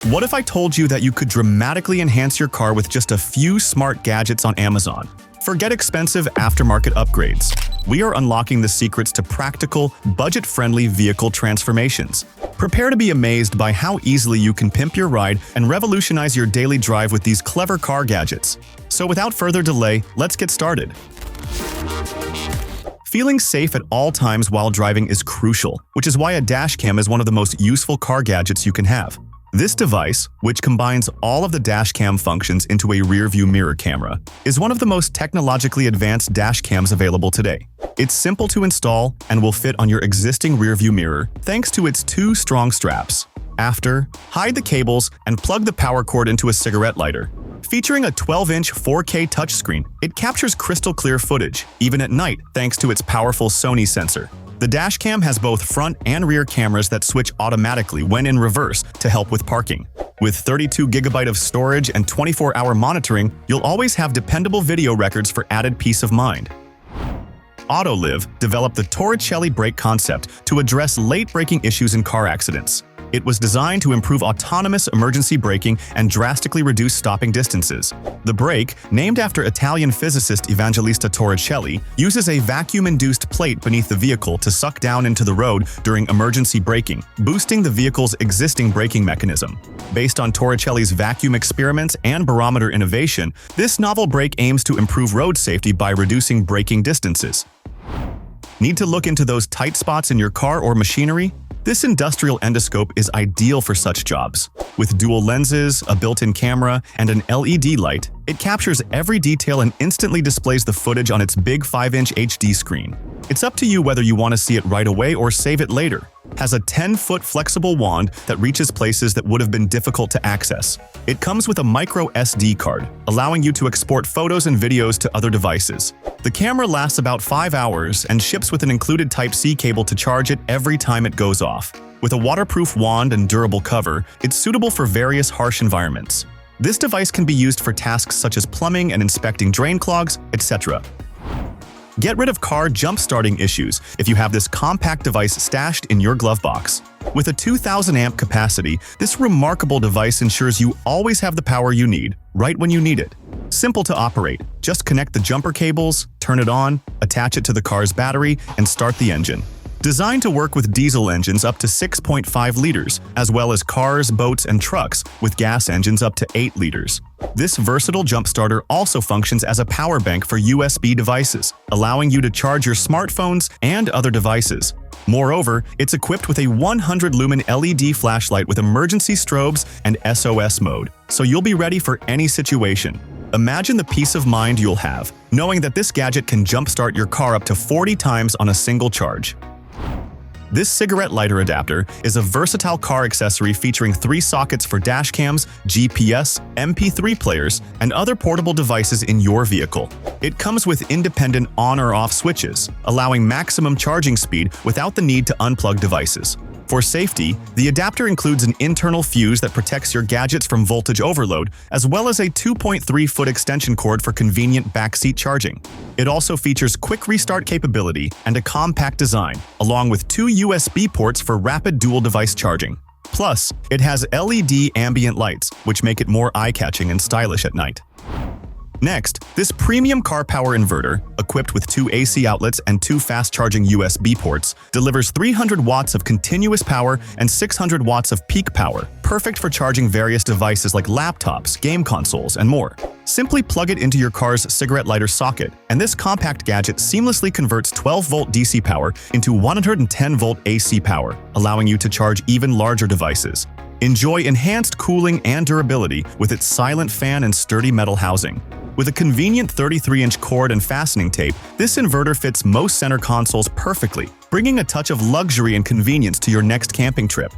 What if I told you that you could dramatically enhance your car with just a few smart gadgets on Amazon? Forget expensive aftermarket upgrades. We are unlocking the secrets to practical, budget-friendly vehicle transformations. Prepare to be amazed by how easily you can pimp your ride and revolutionize your daily drive with these clever car gadgets. So without further delay, let's get started. Feeling safe at all times while driving is crucial, which is why a dashcam is one of the most useful car gadgets you can have. This device, which combines all of the dashcam functions into a rear-view mirror camera, is one of the most technologically advanced dashcams available today. It's simple to install and will fit on your existing rear-view mirror thanks to its two strong straps. After, hide the cables and plug the power cord into a cigarette lighter. Featuring a 12-inch 4K touchscreen, it captures crystal-clear footage, even at night thanks to its powerful Sony sensor. The dashcam has both front and rear cameras that switch automatically when in reverse to help with parking. With 32 GB of storage and 24-hour monitoring, you'll always have dependable video records for added peace of mind. Autoliv developed the Torricelli brake concept to address late braking issues in car accidents. It was designed to improve autonomous emergency braking and drastically reduce stopping distances. The brake, named after Italian physicist Evangelista Torricelli, uses a vacuum-induced plate beneath the vehicle to suck down into the road during emergency braking, boosting the vehicle's existing braking mechanism. Based on Torricelli's vacuum experiments and barometer innovation, this novel brake aims to improve road safety by reducing braking distances. Need to look into those tight spots in your car or machinery? This industrial endoscope is ideal for such jobs. With dual lenses, a built-in camera, and an LED light, it captures every detail and instantly displays the footage on its big 5-inch HD screen. It's up to you whether you want to see it right away or save it later. Has a 10-foot flexible wand that reaches places that would have been difficult to access. It comes with a micro SD card, allowing you to export photos and videos to other devices. The camera lasts about 5 hours and ships with an included Type-C cable to charge it every time it goes off. With a waterproof wand and durable cover, it's suitable for various harsh environments. This device can be used for tasks such as plumbing and inspecting drain clogs, etc. Get rid of car jump-starting issues if you have this compact device stashed in your glove box. With a 2,000 amp capacity, this remarkable device ensures you always have the power you need, right when you need it. Simple to operate. Just connect the jumper cables, turn it on, attach it to the car's battery, and start the engine. Designed to work with diesel engines up to 6.5 liters, as well as cars, boats, and trucks with gas engines up to 8 liters. This versatile jump starter also functions as a power bank for USB devices, allowing you to charge your smartphones and other devices. Moreover, it's equipped with a 100-lumen LED flashlight with emergency strobes and SOS mode, so you'll be ready for any situation. Imagine the peace of mind you'll have, knowing that this gadget can jumpstart your car up to 40 times on a single charge. This cigarette lighter adapter is a versatile car accessory featuring 3 sockets for dashcams, GPS, MP3 players, and other portable devices in your vehicle. It comes with independent on or off switches, allowing maximum charging speed without the need to unplug devices. For safety, the adapter includes an internal fuse that protects your gadgets from voltage overload, as well as a 2.3-foot extension cord for convenient backseat charging. It also features quick restart capability and a compact design, along with 2 USB ports for rapid dual-device charging. Plus, it has LED ambient lights, which make it more eye-catching and stylish at night. Next, this premium car power inverter, equipped with 2 AC outlets and 2 fast-charging USB ports, delivers 300 watts of continuous power and 600 watts of peak power, perfect for charging various devices like laptops, game consoles, and more. Simply plug it into your car's cigarette lighter socket, and this compact gadget seamlessly converts 12-volt DC power into 110-volt AC power, allowing you to charge even larger devices. Enjoy enhanced cooling and durability with its silent fan and sturdy metal housing. With a convenient 33-inch cord and fastening tape, this inverter fits most center consoles perfectly, bringing a touch of luxury and convenience to your next camping trip.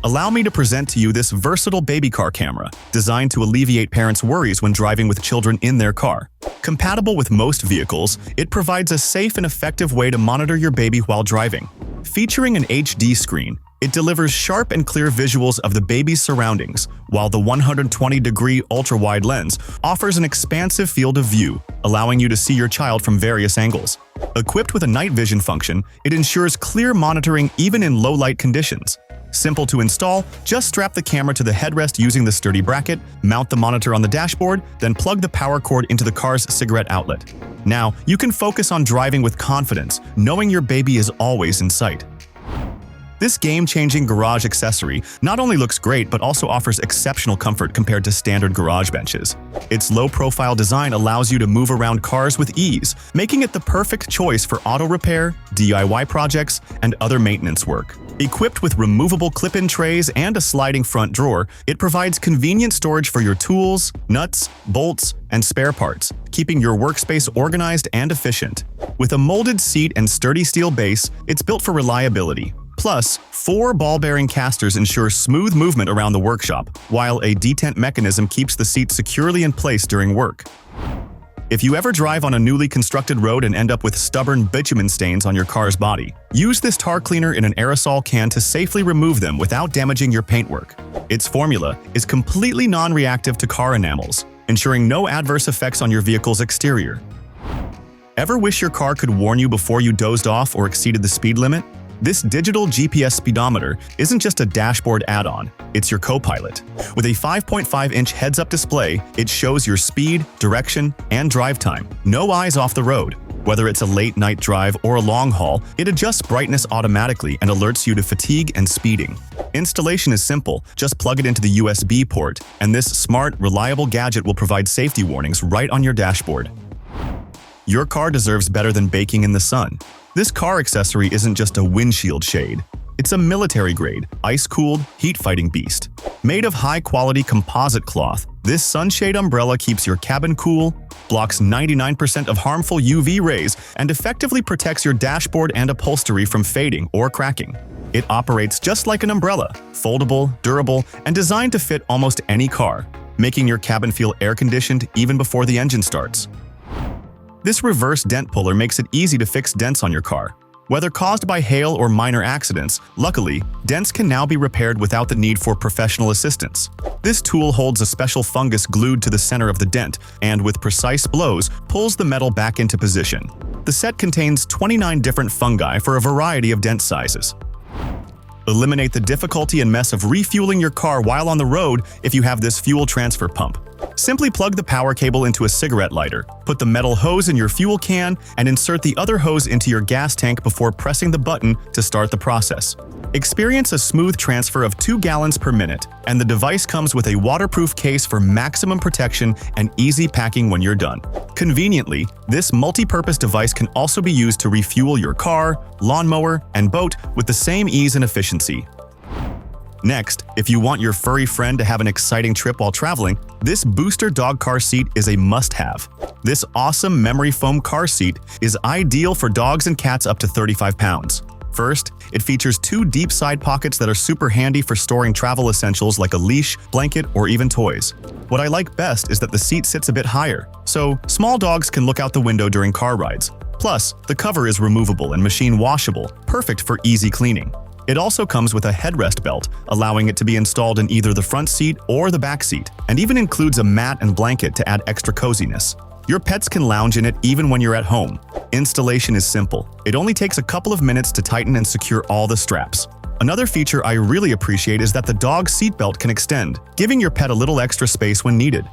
Allow me to present to you this versatile baby car camera, designed to alleviate parents' worries when driving with children in their car. Compatible with most vehicles, it provides a safe and effective way to monitor your baby while driving. Featuring an HD screen, it delivers sharp and clear visuals of the baby's surroundings, while the 120-degree ultra-wide lens offers an expansive field of view, allowing you to see your child from various angles. Equipped with a night vision function, it ensures clear monitoring even in low-light conditions. Simple to install, just strap the camera to the headrest using the sturdy bracket, mount the monitor on the dashboard, then plug the power cord into the car's cigarette outlet. Now, you can focus on driving with confidence, knowing your baby is always in sight. This game-changing garage accessory not only looks great but also offers exceptional comfort compared to standard garage benches. Its low-profile design allows you to move around cars with ease, making it the perfect choice for auto repair, DIY projects, and other maintenance work. Equipped with removable clip-in trays and a sliding front drawer, it provides convenient storage for your tools, nuts, bolts, and spare parts, keeping your workspace organized and efficient. With a molded seat and sturdy steel base, it's built for reliability. Plus, 4 ball-bearing casters ensure smooth movement around the workshop, while a detent mechanism keeps the seat securely in place during work. If you ever drive on a newly constructed road and end up with stubborn bitumen stains on your car's body, use this tar cleaner in an aerosol can to safely remove them without damaging your paintwork. Its formula is completely non-reactive to car enamels, ensuring no adverse effects on your vehicle's exterior. Ever wish your car could warn you before you dozed off or exceeded the speed limit? This digital GPS speedometer isn't just a dashboard add-on, it's your co-pilot. With a 5.5-inch heads-up display, it shows your speed, direction, and drive time. No eyes off the road. Whether it's a late-night drive or a long haul, it adjusts brightness automatically and alerts you to fatigue and speeding. Installation is simple, just plug it into the USB port, and this smart, reliable gadget will provide safety warnings right on your dashboard. Your car deserves better than baking in the sun. This car accessory isn't just a windshield shade. It's a military-grade, ice-cooled, heat-fighting beast. Made of high-quality composite cloth, this sunshade umbrella keeps your cabin cool, blocks 99% of harmful UV rays, and effectively protects your dashboard and upholstery from fading or cracking. It operates just like an umbrella, foldable, durable, and designed to fit almost any car, making your cabin feel air-conditioned even before the engine starts. This reverse dent puller makes it easy to fix dents on your car. Whether caused by hail or minor accidents, luckily, dents can now be repaired without the need for professional assistance. This tool holds a special fungus glued to the center of the dent and, with precise blows, pulls the metal back into position. The set contains 29 different fungi for a variety of dent sizes. Eliminate the difficulty and mess of refueling your car while on the road if you have this fuel transfer pump. Simply plug the power cable into a cigarette lighter, put the metal hose in your fuel can, and insert the other hose into your gas tank before pressing the button to start the process. Experience a smooth transfer of 2 gallons per minute, and the device comes with a waterproof case for maximum protection and easy packing when you're done. Conveniently, this multi-purpose device can also be used to refuel your car, lawnmower, and boat with the same ease and efficiency. Next, if you want your furry friend to have an exciting trip while traveling, this booster dog car seat is a must-have. This awesome memory foam car seat is ideal for dogs and cats up to 35 pounds. First, it features 2 deep side pockets that are super handy for storing travel essentials like a leash, blanket, or even toys. What I like best is that the seat sits a bit higher, so small dogs can look out the window during car rides. Plus, the cover is removable and machine washable, perfect for easy cleaning. It also comes with a headrest belt, allowing it to be installed in either the front seat or the back seat, and even includes a mat and blanket to add extra coziness. Your pets can lounge in it even when you're at home. Installation is simple. It only takes a couple of minutes to tighten and secure all the straps. Another feature I really appreciate is that the dog seatbelt can extend, giving your pet a little extra space when needed.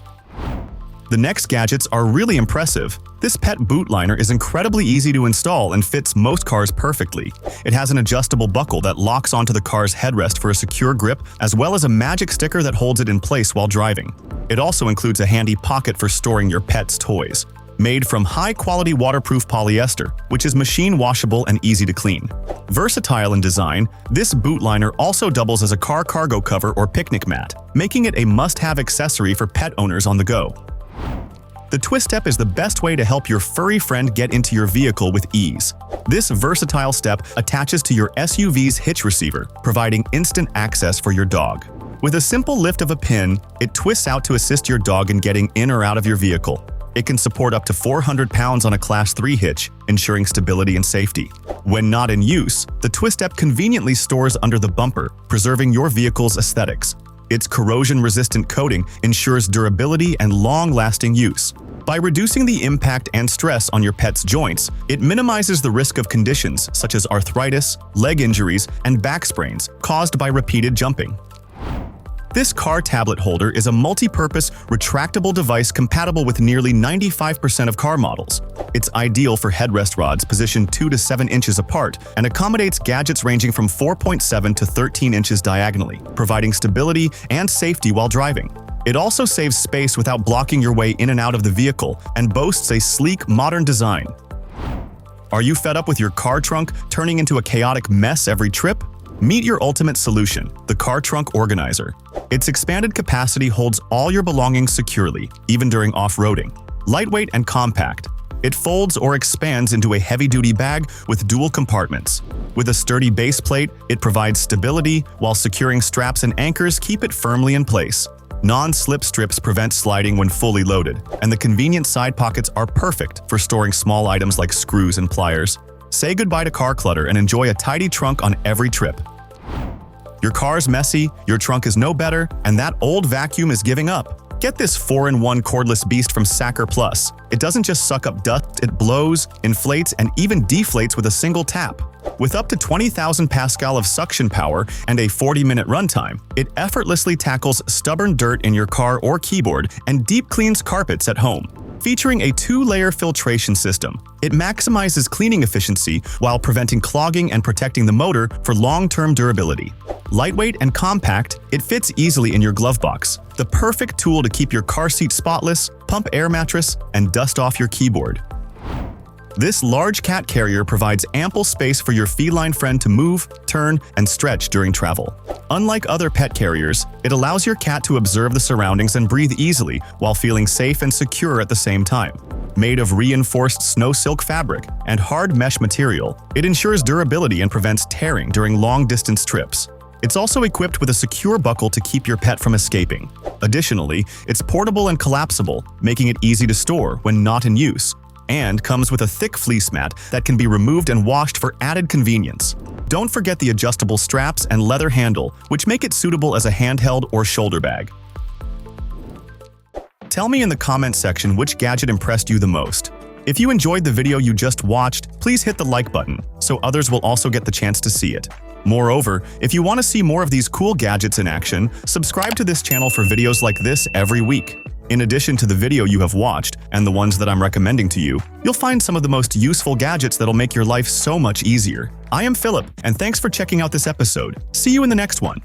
The next gadgets are really impressive. This pet boot liner is incredibly easy to install and fits most cars perfectly. It has an adjustable buckle that locks onto the car's headrest for a secure grip, as well as a magic sticker that holds it in place while driving. It also includes a handy pocket for storing your pet's toys. Made from high-quality waterproof polyester, which is machine washable and easy to clean. Versatile in design, this boot liner also doubles as a car cargo cover or picnic mat, making it a must-have accessory for pet owners on the go. The Twistep is the best way to help your furry friend get into your vehicle with ease. This versatile step attaches to your SUV's hitch receiver, providing instant access for your dog. With a simple lift of a pin, it twists out to assist your dog in getting in or out of your vehicle. It can support up to 400 pounds on a Class 3 hitch, ensuring stability and safety. When not in use, the Twistep conveniently stores under the bumper, preserving your vehicle's aesthetics. Its corrosion-resistant coating ensures durability and long-lasting use. By reducing the impact and stress on your pet's joints, it minimizes the risk of conditions such as arthritis, leg injuries, and back sprains caused by repeated jumping. This car tablet holder is a multi-purpose, retractable device compatible with nearly 95% of car models. It's ideal for headrest rods positioned 2 to 7 inches apart and accommodates gadgets ranging from 4.7 to 13 inches diagonally, providing stability and safety while driving. It also saves space without blocking your way in and out of the vehicle and boasts a sleek, modern design. Are you fed up with your car trunk turning into a chaotic mess every trip? Meet your ultimate solution, the Car Trunk Organizer. Its expanded capacity holds all your belongings securely, even during off-roading. Lightweight and compact, it folds or expands into a heavy-duty bag with dual compartments. With a sturdy base plate, it provides stability, while securing straps and anchors keep it firmly in place. Non-slip strips prevent sliding when fully loaded, and the convenient side pockets are perfect for storing small items like screws and pliers. Say goodbye to car clutter and enjoy a tidy trunk on every trip. Your car's messy, your trunk is no better, and that old vacuum is giving up. Get this 4-in-1 cordless beast from Sakerplus. It doesn't just suck up dust, it blows, inflates, and even deflates with a single tap. With up to 20,000 Pascal of suction power and a 40-minute runtime, it effortlessly tackles stubborn dirt in your car or keyboard and deep cleans carpets at home. Featuring a 2-layer filtration system, it maximizes cleaning efficiency while preventing clogging and protecting the motor for long-term durability. Lightweight and compact, it fits easily in your glove box, the perfect tool to keep your car seat spotless, pump air mattress, and dust off your keyboard. This large cat carrier provides ample space for your feline friend to move, turn, and stretch during travel. Unlike other pet carriers, it allows your cat to observe the surroundings and breathe easily while feeling safe and secure at the same time. Made of reinforced snow silk fabric and hard mesh material, it ensures durability and prevents tearing during long-distance trips. It's also equipped with a secure buckle to keep your pet from escaping. Additionally, it's portable and collapsible, making it easy to store when not in use, and comes with a thick fleece mat that can be removed and washed for added convenience. Don't forget the adjustable straps and leather handle, which make it suitable as a handheld or shoulder bag. Tell me in the comments section which gadget impressed you the most. If you enjoyed the video you just watched, please hit the like button, so others will also get the chance to see it. Moreover, if you want to see more of these cool gadgets in action, subscribe to this channel for videos like this every week. In addition to the video you have watched, and the ones that I'm recommending to you, you'll find some of the most useful gadgets that'll make your life so much easier. I am Philip, and thanks for checking out this episode. See you in the next one.